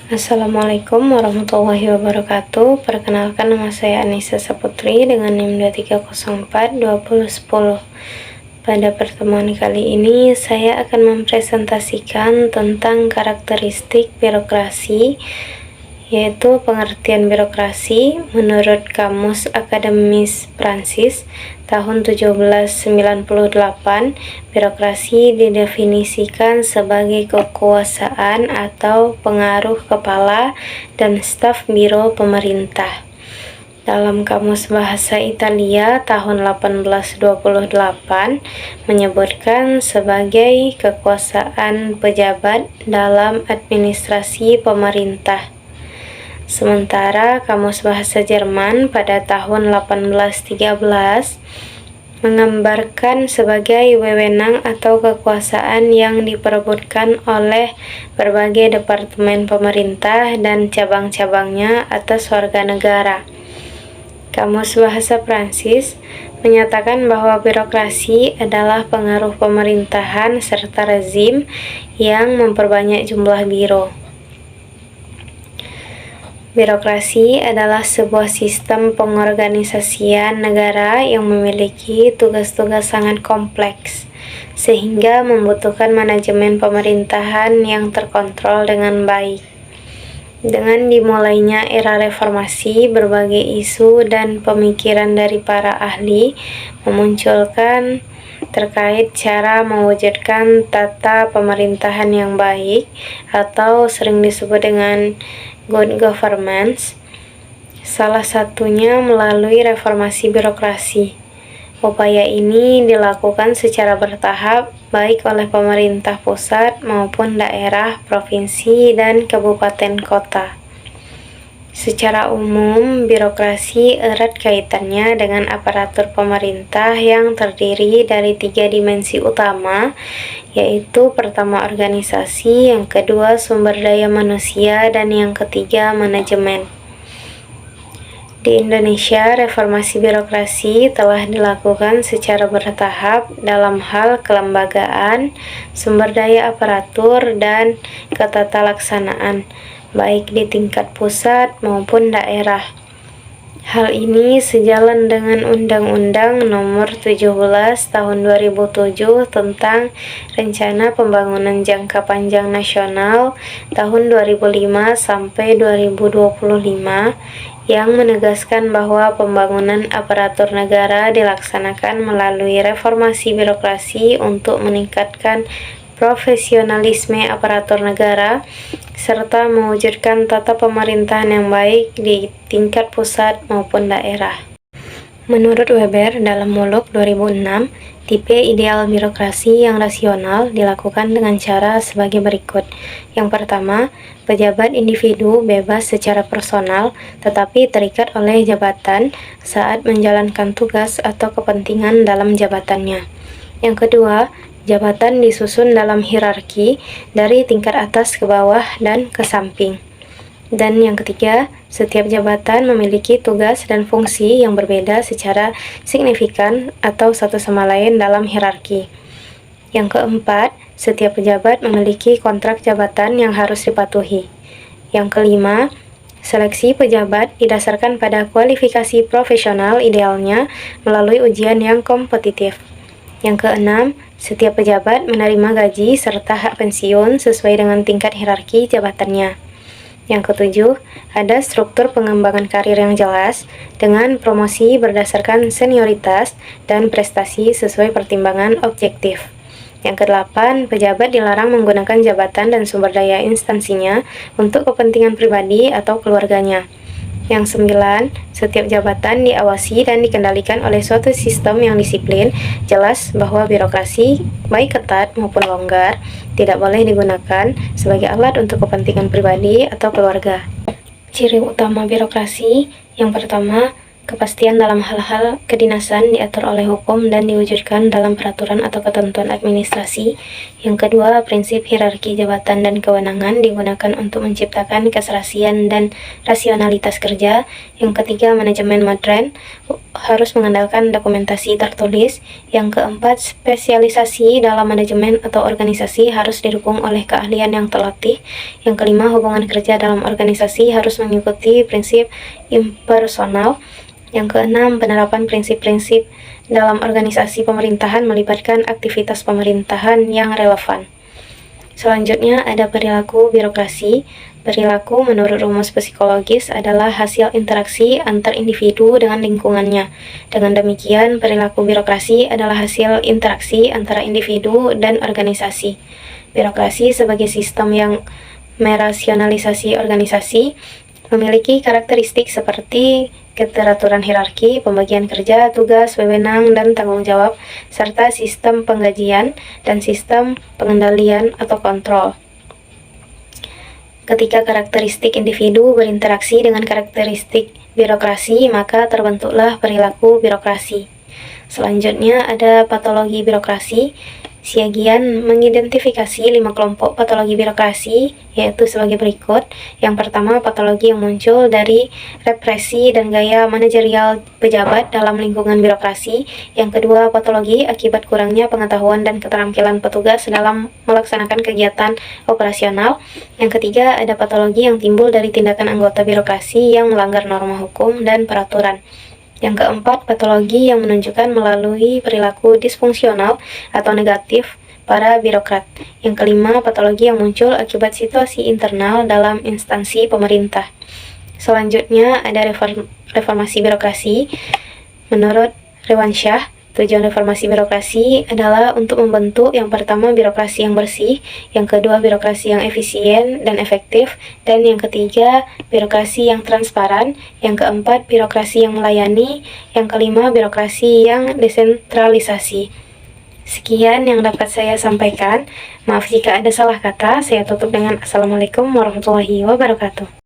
Assalamualaikum warahmatullahi wabarakatuh. Perkenalkan, nama saya Anissa Saputri dengan NIM 23042010. Pada pertemuan kali ini saya akan mempresentasikan tentang karakteristik birokrasi, yaitu pengertian birokrasi menurut Kamus Akademis Prancis tahun 1798. Birokrasi didefinisikan sebagai kekuasaan atau pengaruh kepala dan staf biro pemerintah. Dalam Kamus Bahasa Italia tahun 1828 menyebutkan sebagai kekuasaan pejabat dalam administrasi pemerintah. Sementara Kamus Bahasa Jerman pada tahun 1813 menggambarkan sebagai wewenang atau kekuasaan yang diperebutkan oleh berbagai departemen pemerintah dan cabang-cabangnya atas warga negara. Kamus Bahasa Prancis menyatakan bahwa birokrasi adalah pengaruh pemerintahan serta rezim yang memperbanyak jumlah biro. Birokrasi adalah sebuah sistem pengorganisasian negara yang memiliki tugas-tugas sangat kompleks, sehingga membutuhkan manajemen pemerintahan yang terkontrol dengan baik. Dengan dimulainya era reformasi, berbagai isu dan pemikiran dari para ahli memunculkan terkait cara mewujudkan tata pemerintahan yang baik atau sering disebut dengan good governance, salah satunya melalui reformasi birokrasi. Upaya ini dilakukan secara bertahap baik oleh pemerintah pusat maupun daerah, provinsi, dan kabupaten kota. Secara umum, birokrasi erat kaitannya dengan aparatur pemerintah yang terdiri dari 3 dimensi utama, yaitu pertama organisasi, yang kedua sumber daya manusia, dan yang ketiga manajemen. Di Indonesia, reformasi birokrasi telah dilakukan secara bertahap dalam hal kelembagaan, sumber daya aparatur, dan ketatalaksanaan, baik di tingkat pusat maupun daerah. Hal ini sejalan dengan Undang-Undang Nomor 17 Tahun 2007 tentang Rencana Pembangunan Jangka Panjang Nasional tahun 2005 sampai 2025 yang menegaskan bahwa pembangunan aparatur negara dilaksanakan melalui reformasi birokrasi untuk meningkatkan profesionalisme aparatur negara serta mewujudkan tata pemerintahan yang baik di tingkat pusat maupun daerah. Menurut Weber dalam Muluk 2006, tipe ideal birokrasi yang rasional dilakukan dengan cara sebagai berikut. Yang pertama, pejabat individu bebas secara personal tetapi terikat oleh jabatan saat menjalankan tugas atau kepentingan dalam jabatannya. Yang kedua, jabatan disusun dalam hierarki dari tingkat atas ke bawah dan ke samping. Dan yang ketiga, setiap jabatan memiliki tugas dan fungsi yang berbeda secara signifikan atau satu sama lain dalam hierarki. Yang keempat, setiap pejabat memiliki kontrak jabatan yang harus dipatuhi. Yang kelima, seleksi pejabat didasarkan pada kualifikasi profesional idealnya melalui ujian yang kompetitif. Yang keenam, setiap pejabat menerima gaji serta hak pensiun sesuai dengan tingkat hierarki jabatannya. Yang ketujuh, ada struktur pengembangan karir yang jelas dengan promosi berdasarkan senioritas dan prestasi sesuai pertimbangan objektif. Yang kedelapan, pejabat dilarang menggunakan jabatan dan sumber daya instansinya untuk kepentingan pribadi atau keluarganya. Yang sembilan, setiap jabatan diawasi dan dikendalikan oleh suatu sistem yang disiplin, jelas bahwa birokrasi, baik ketat maupun longgar, tidak boleh digunakan sebagai alat untuk kepentingan pribadi atau keluarga. Ciri utama birokrasi, yang pertama, Kepastian dalam hal-hal kedinasan diatur oleh hukum dan diwujudkan dalam peraturan atau ketentuan administrasi. Yang kedua, prinsip hierarki jabatan dan kewenangan digunakan untuk menciptakan keserasian dan rasionalitas kerja. Yang ketiga, manajemen modern harus mengandalkan dokumentasi tertulis. Yang keempat, spesialisasi dalam manajemen atau organisasi harus didukung oleh keahlian yang terlatih. Yang kelima, hubungan kerja dalam organisasi harus mengikuti prinsip impersonal. Yang keenam, penerapan prinsip-prinsip dalam organisasi pemerintahan melibatkan aktivitas pemerintahan yang relevan. Selanjutnya ada perilaku birokrasi. Perilaku menurut rumus psikologis adalah hasil interaksi antar individu dengan lingkungannya. Dengan demikian, perilaku birokrasi adalah hasil interaksi antara individu dan organisasi. Birokrasi sebagai sistem yang merasionalisasi organisasi memiliki karakteristik seperti keteraturan hierarki, pembagian kerja, tugas, wewenang, dan tanggung jawab, serta sistem penggajian dan sistem pengendalian atau kontrol. Ketika karakteristik individu berinteraksi dengan karakteristik birokrasi, maka terbentuklah perilaku birokrasi. Selanjutnya ada patologi birokrasi. Siagian mengidentifikasi 5 kelompok patologi birokrasi, yaitu sebagai berikut. Yang pertama, patologi yang muncul dari represi dan gaya manajerial pejabat dalam lingkungan birokrasi. Yang kedua, patologi akibat kurangnya pengetahuan dan keterampilan petugas dalam melaksanakan kegiatan operasional. Yang ketiga, ada patologi yang timbul dari tindakan anggota birokrasi yang melanggar norma hukum dan peraturan. Yang keempat, patologi yang menunjukkan melalui perilaku disfungsional atau negatif para birokrat. Yang kelima, patologi yang muncul akibat situasi internal dalam instansi pemerintah. Selanjutnya ada reformasi birokrasi. Menurut Rewansyah, tujuan reformasi birokrasi adalah untuk membentuk yang pertama birokrasi yang bersih, yang kedua birokrasi yang efisien dan efektif, dan yang ketiga birokrasi yang transparan, yang keempat birokrasi yang melayani, yang kelima birokrasi yang desentralisasi. Sekian yang dapat saya sampaikan. Maaf jika ada salah kata. Saya tutup dengan Assalamualaikum warahmatullahi wabarakatuh.